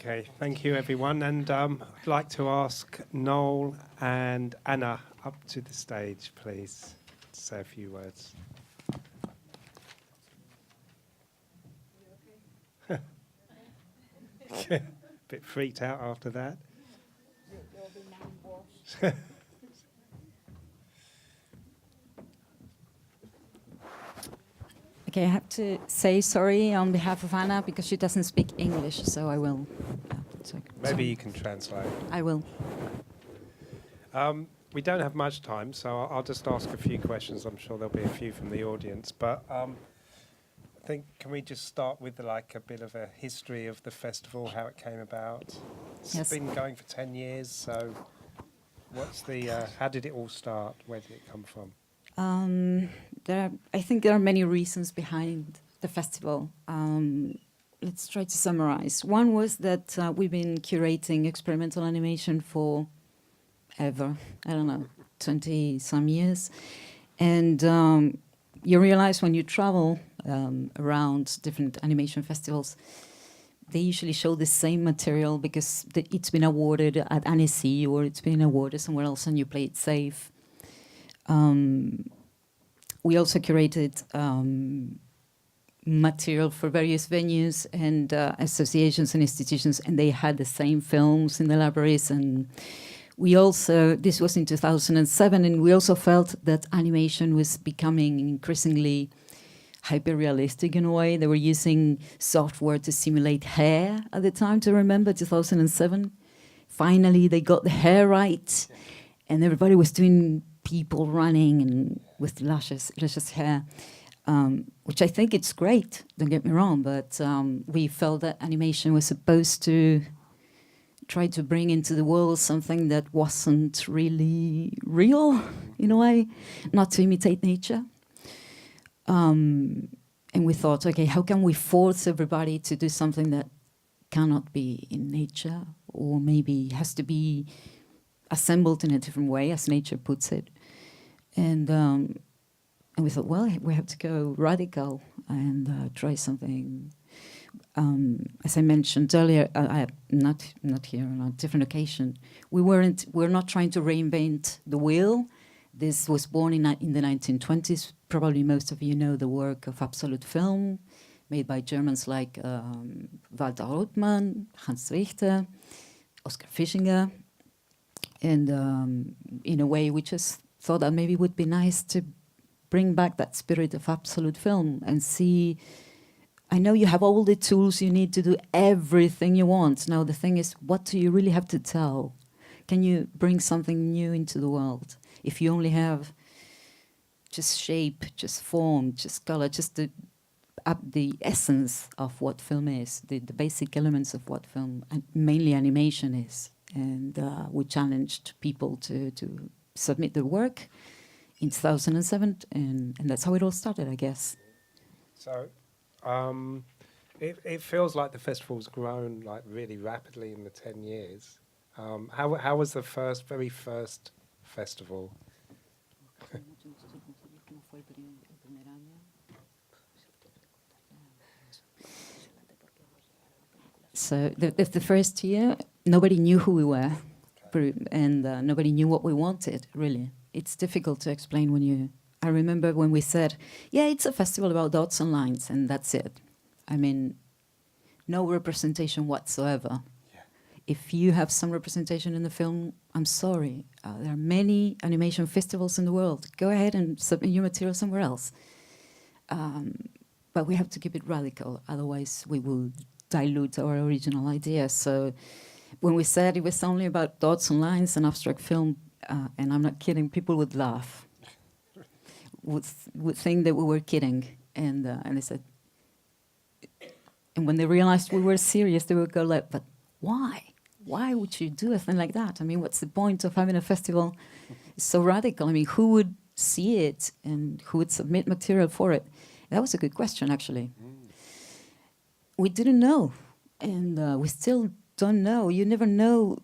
Okay, thank you everyone, and I'd like to ask Noel and Ana up to the stage, please, to say a few words. Bit freaked out after that. Okay, I have to say sorry on behalf of Anna because she doesn't speak English, so I will. Maybe you can translate. I will. We don't have much time, so I'll just ask a few questions. I'm sure there'll be a few from the audience, but I think, can we just start with like a bit of a history of the festival, how it came about? It's been going for 10 years, so what's the, how did it all start? Where did it come from? I think there are many reasons behind the festival. Let's try to summarize. One was that we've been curating experimental animation for ever, I don't know, 20 some years. And you realize when you travel around different animation festivals, they usually show the same material because it's been awarded at Annecy or it's been awarded somewhere else and you play it safe. We also curated material for various venues and associations and institutions, and they had the same films in the libraries. And we also, this was in 2007, and we also felt that animation was becoming increasingly hyper-realistic in a way. They were using software to simulate hair at the time, to remember, 2007. Finally, they got the hair right, and everybody was doing people running and with luscious hair, which I think it's great, don't get me wrong, but we felt that animation was supposed to try to bring into the world something that wasn't really real, in a way, not to imitate nature. And we thought, okay, how can we force everybody to do something that cannot be in nature, or maybe has to be assembled in a different way, as nature puts it. And we thought, well, we have to go radical and try something. As I mentioned earlier, not here, on a different occasion. We're not trying to reinvent the wheel. This was born in the 1920s. Probably most of you know the work of Absolute Film, made by Germans like Walter Rothmann, Hans Richter, Oskar Fischinger. And in a way, we just thought that maybe it would be nice to bring back that spirit of absolute film and see. I know you have all the tools you need to do everything you want. Now the thing is, what do you really have to tell? Can you bring something new into the world? If you only have just shape, just form, just color, just the essence of what film is, the basic elements of what film, and mainly animation is. And we challenged people to submit their work in 2007, and that's how it all started, I guess. So it feels like the festival's grown like really rapidly in the 10 years. How was the very first festival? So the first year, nobody knew who we were, and nobody knew what we wanted, really. It's difficult to explain when you... I remember when we said, yeah, it's a festival about dots and lines, and that's it. I mean, no representation whatsoever. Yeah. If you have some representation in the film, I'm sorry. There are many animation festivals in the world. Go ahead and submit your material somewhere else. But we have to keep it radical, otherwise we will dilute our original idea. So when we said it was only about dots and lines and abstract film, and I'm not kidding, people would laugh, would think that we were kidding, and they said, and when they realized we were serious, they would go like, but why? Why would you do a thing like that? I mean, what's the point of having a festival so radical? I mean, who would see it and who would submit material for it? That was a good question, actually. We didn't know, and we still don't know. You never know.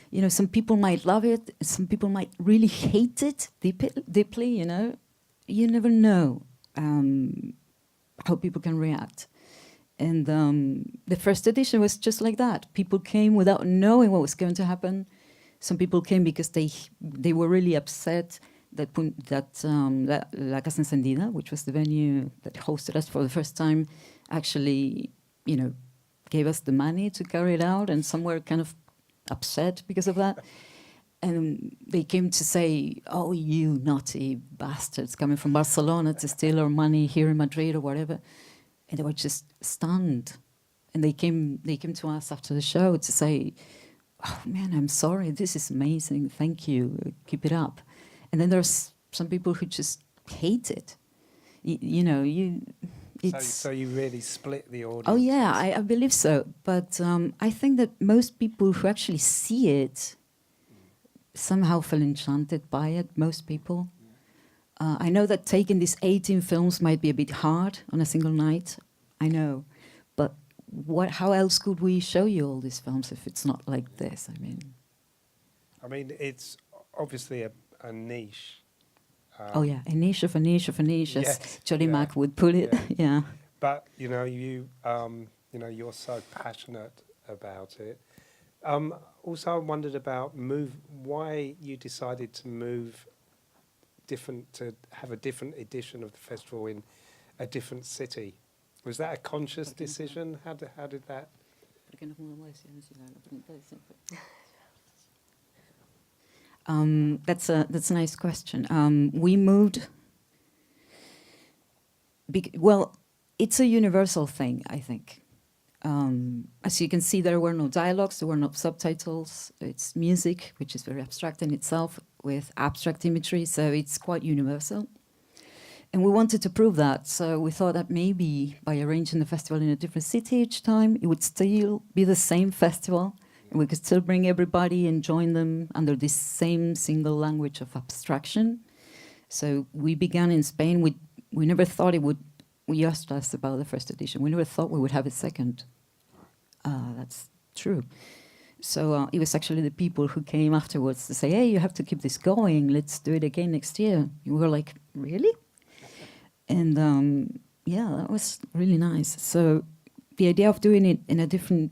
You know, some people might love it, some people might really hate it deeply, you know. You never know how people can react. And the first edition was just like that. People came without knowing what was going to happen. Some people came because they were really upset that La Casa Encendida, which was the venue that hosted us for the first time, actually, gave us the money to carry it out, and some were kind of upset because of that. And they came to say, "Oh, you naughty bastards coming from Barcelona to steal our money here in Madrid or whatever." And they were just stunned. And they came to us after the show to say, "Oh man, I'm sorry, this is amazing, thank you, keep it up." And then there's some people who just hate it. So you really split the audience? Oh yeah, I believe so. But I think that most people who actually see it somehow feel enchanted by it, most people. I know that taking these 18 films might be a bit hard on a single night, I know. But how else could we show you all these films if it's not like this? I mean, it's obviously a niche. Oh yeah, a niche of a niche of a niche, yes, as Jolly Mac would put it. Yeah. But you're so passionate about it. Also, I wondered about why you decided to have a different edition of the festival in a different city. Was that a conscious decision? How did that? That's a nice question. We moved. Well, it's a universal thing, I think. As you can see, there were no dialogues, there were no subtitles. It's music, which is very abstract in itself, with abstract imagery, so it's quite universal. And we wanted to prove that, so we thought that maybe by arranging the festival in a different city each time, it would still be the same festival, and we could still bring everybody and join them under this same single language of abstraction. So we began in Spain. We never thought it would. You asked us about the first edition. We never thought we would have a second. That's true. So it was actually the people who came afterwards to say, "Hey, you have to keep this going. Let's do it again next year." And we were like, "Really?" And yeah, that was really nice. So the idea of doing it in a different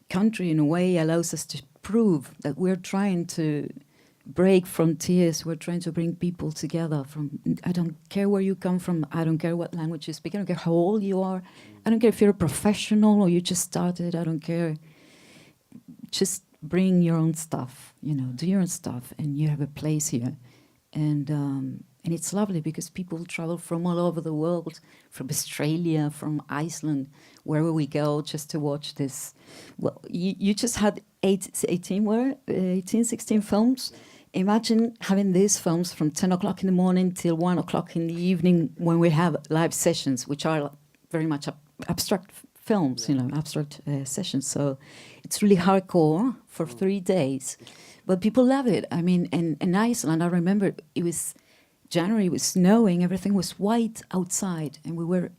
country, in a way, allows us to prove that we're trying to break frontiers. We're trying to bring people together I don't care where you come from. I don't care what language you speak. I don't care how old you are. I don't care if you're a professional or you just started. I don't care. Just bring your own stuff, do your own stuff, and you have a place here. And it's lovely because people travel from all over the world, from Australia, from Iceland, wherever we go, just to watch this. Well, you just had 16 films. Imagine having these films from 10 o'clock in the morning till 1 o'clock in the evening when we have live sessions, which are very much abstract films, abstract sessions. So it's really hardcore for 3 days. But people love it. I mean, in Iceland, I remember it was January, it was snowing, everything was white outside, and we were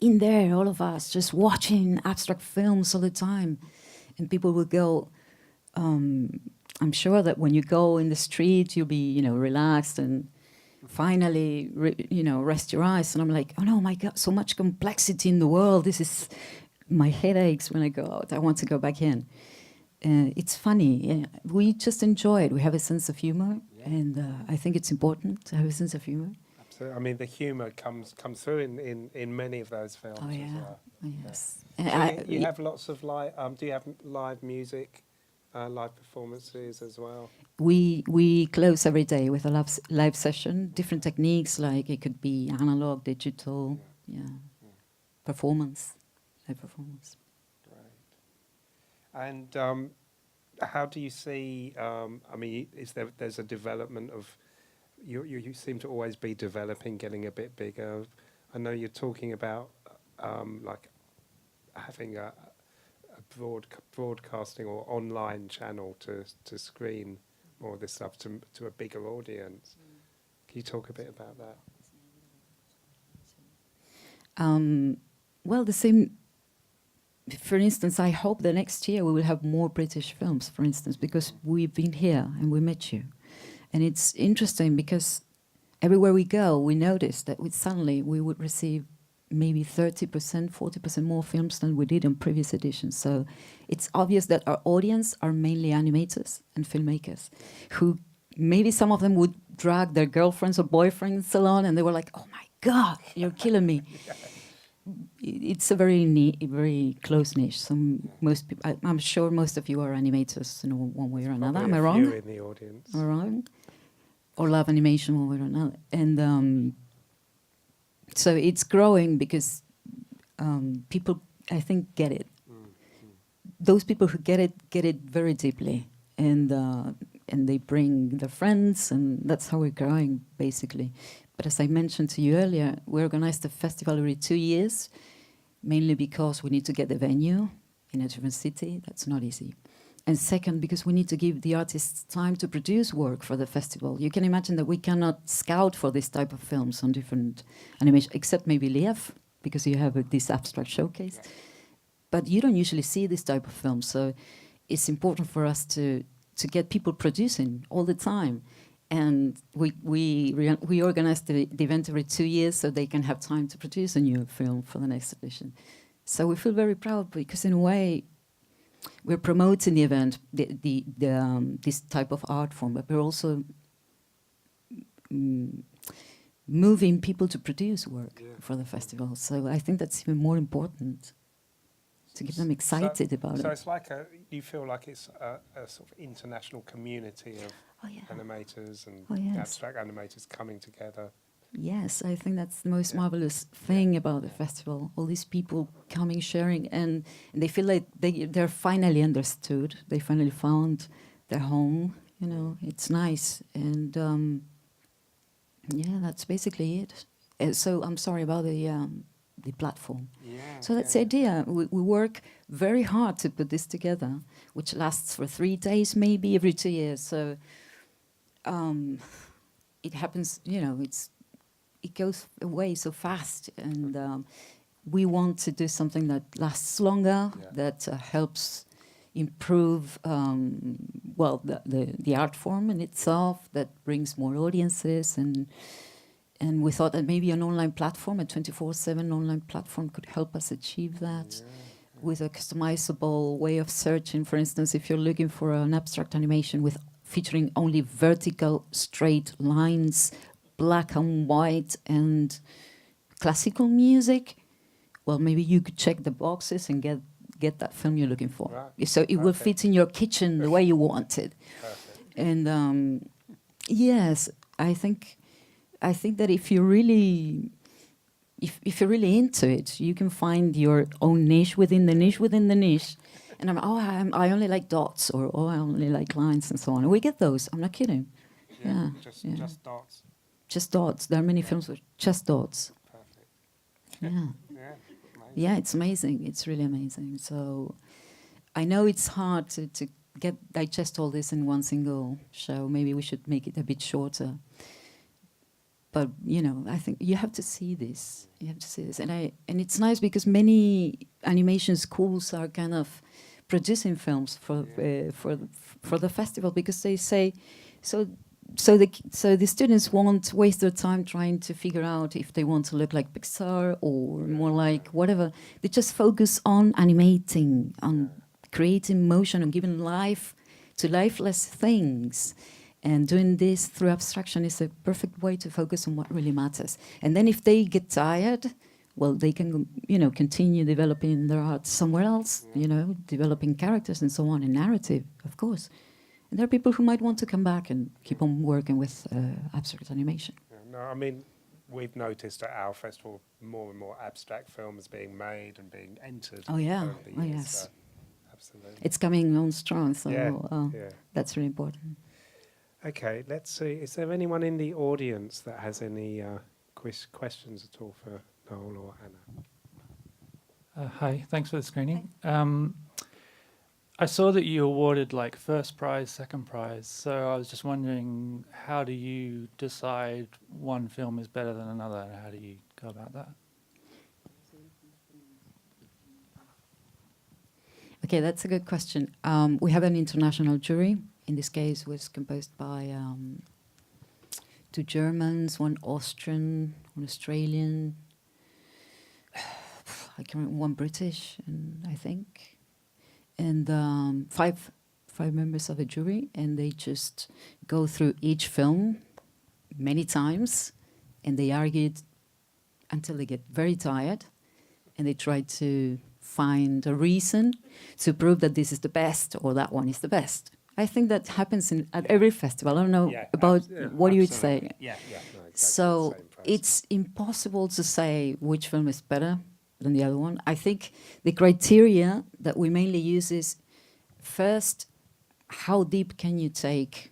in there, all of us, just watching abstract films all the time. And people would go, I'm sure that when you go in the street, you'll be, relaxed and finally, rest your eyes. And I'm like, oh no, my God, so much complexity in the world. My head aches when I go out. I want to go back in. It's funny. We just enjoy it. We have a sense of humor, and I think it's important to have a sense of humor. Absolutely. I mean, the humor comes through in many of those films. Oh yeah. As well. Oh, yes. So you have lots of do you have live music, live performances as well? We close every day with a live session. Different techniques, like it could be analog, digital, performance, live performance. And how do you see? I mean, there's a development of you seem to always be developing, getting a bit bigger. I know you're talking about like having a broadcasting or online channel to screen more of this stuff to a bigger audience. Can you talk a bit about that? Well, the same. For instance, I hope the next year we will have more British films, for instance, because we've been here and we met you. And it's interesting because everywhere we go, we notice that suddenly we would receive maybe 30%, 40% more films than we did in previous editions. So it's obvious that our audience are mainly animators and filmmakers who maybe some of them would drag their girlfriends or boyfriends along and they were like, oh my God, you're killing me. It's a very close niche. So most people, I'm sure most of you are animators in one way or another. Am I wrong? Few in the audience. Am I wrong? Or love animation one way or another. And so it's growing because people, I think, get it. Those people who get it very deeply, and they bring their friends, and that's how we're growing, basically. But as I mentioned to you earlier, we organize the festival every 2 years, mainly because we need to get the venue in a different city. That's not easy. And second, because we need to give the artists time to produce work for the festival. You can imagine that we cannot scout for this type of films on different animation, except maybe LIAF, because you have this abstract showcase. Yeah. But you don't usually see this type of film, so it's important for us to get people producing all the time. And we organize the event every 2 years so they can have time to produce a new film for the next edition. So we feel very proud because in a way we're promoting the event, this type of art form, but we're also moving people to produce work for the festival. So I think that's even more important, to get them excited about it. So it's like you feel like it's a sort of international community of animators and abstract animators coming together. Yes, I think that's the most marvelous thing about the festival. All these people coming, sharing, and they feel like they're finally understood. They finally found their home. You know, it's nice. And that's basically it. So I'm sorry about the platform. So that's the idea. We work very hard to put this together, which lasts for 3 days, maybe every 2 years. So it happens, it goes away so fast, and we want to do something that lasts longer, that helps improve, the art form in itself, that brings more audiences, and we thought that maybe an online platform, a 24/7 online platform, could help us achieve that with a customizable way of searching. For instance, if you're looking for an abstract animation featuring only vertical, straight lines, black and white, and classical music, well, maybe you could check the boxes and get that film you're looking for. Right. So it will fit in your kitchen the way you want it. Perfect. And yes, I think that if you're really into it, you can find your own niche within the niche within the niche. And I only like dots, or I only like lines, and so on. And we get those. I'm not kidding. Just dots. Just dots. There are many films with just dots. Perfect. Yeah, it's amazing. It's really amazing. So I know it's hard to digest all this in one single show. Maybe we should make it a bit shorter. But I think you have to see this. You have to see this, and it's nice because many animation schools are kind of producing films for the festival, because they say so the students won't waste their time trying to figure out if they want to look like Pixar or more like whatever. They just focus on animating, on creating motion, and giving life to lifeless things. And doing this through abstraction is a perfect way to focus on what really matters. And then if they get tired, well, they can, continue developing their art somewhere else, developing characters and so on, and narrative, of course. And there are people who might want to come back and keep on working with abstract animation. No, I mean, we've noticed at our festival more and more abstract films being made and being entered. Oh, yeah. Over the years, yes. so absolutely. It's coming on strong, so that's really important. Okay, let's see. Is there anyone in the audience that has any questions at all for Noel or Ana? Hi, thanks for the screening. I saw that you awarded first prize, second prize, so I was just wondering, how do you decide one film is better than another, and how do you go about that? Okay, that's a good question. We have an international jury. In this case, was composed by 2 Germans, 1 Austrian, 1 Australian, I can remember one British, and I think, and five members of a jury, and they just go through each film many times, and they argued until they get very tired, and they try to find a reason to prove that this is the best or that one is the best. I think that happens at every festival. I don't know about what you would say. Yeah, no, exactly So the same process. it's impossible to say which film is better than the other one. I think the criteria that we mainly use is, first, how deep can you take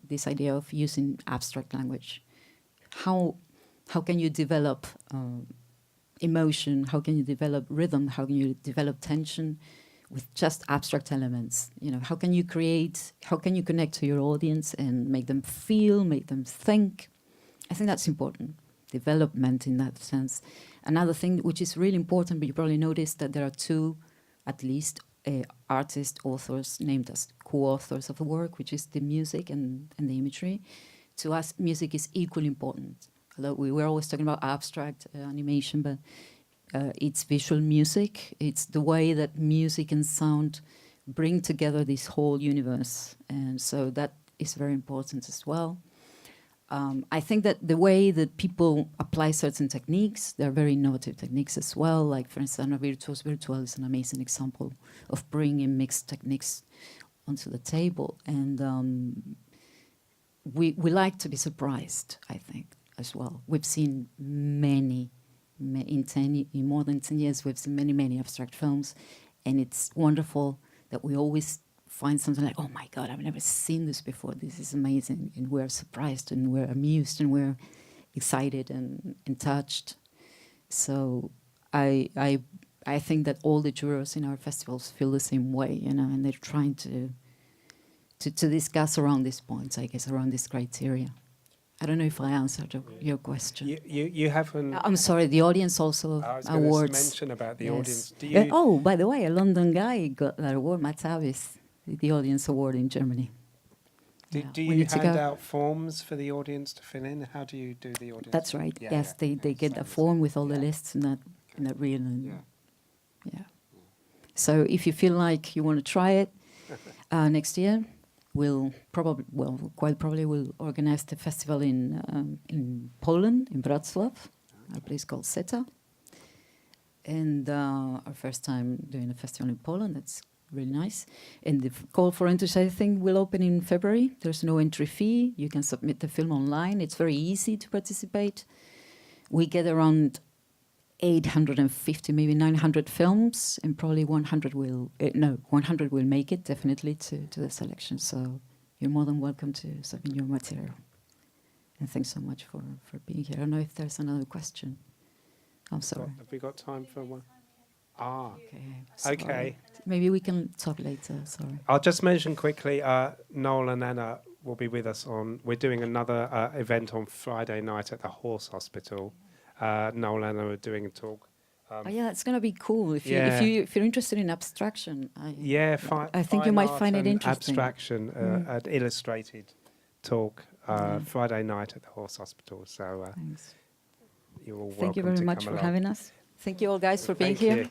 this idea of using abstract language? How can you develop emotion? How can you develop rhythm? How can you develop tension with just abstract elements? You know, how can you connect to your audience and make them feel, make them think? I think that's important. Development in that sense. Another thing which is really important, but you probably noticed that there are two, at least, artist authors named as co-authors of the work, which is the music and the imagery. To us, music is equally important. Although we were always talking about abstract animation, but it's visual music. It's the way that music and sound bring together this whole universe. And so that is very important as well. I think that the way that people apply certain techniques, they're very innovative techniques as well. Like, for instance, Virtuos Virtual is an amazing example of bringing mixed techniques onto the table. And we like to be surprised, I think, as well. We've seen in more than 10 years, we've seen many abstract films. And it's wonderful that we always find something like, oh my God, I've never seen this before. This is amazing. And we're surprised and we're amused and we're excited and touched. So I think that all the jurors in our festivals feel the same way, you know, and they're trying to discuss around these points, I guess, around this criteria. I don't know if I answered your question. You haven't. I'm sorry, the audience also I was awards. going to mention about the Yes. audience. Do you? Oh, by the way, a London guy got that award, Matt Avis, the audience award in Germany. Do We you need to hand go. out forms for the audience to fill in? How do you do the audience? That's right. Yeah, Yes, yeah, they get a same. form with all the Yeah. lists and that reel. And Yeah. yeah. So if you feel like you want to try it, next year quite probably we'll organize the festival in Poland, in Wrocław, a place called Seta. And our first time doing a festival in Poland. That's really nice. And the call for entries, I think, will open in February. There's no entry fee. You can submit the film online. It's very easy to participate. We get around 850, maybe 900 films, and probably 100 will make it definitely to the selection. So you're more than welcome to submit your material. And thanks so much for being here. I don't know if there's another question. I'm sorry. Have we got time for one? Ah, Okay. Sorry. okay. Maybe we can talk later. Sorry. I'll just mention quickly, Noel and Ana will be with us we're doing another event on Friday night at the Horse Hospital. Noel and Ana are doing a talk. Oh yeah, it's going to be cool. If Yeah. you're interested in abstraction, I think you fine might art find it and interesting. Abstraction, an illustrated talk Friday night at the Horse Hospital. So Thanks. you're all Thank you welcome very to much come for along. having us. Thank you all guys for being Thank here. you.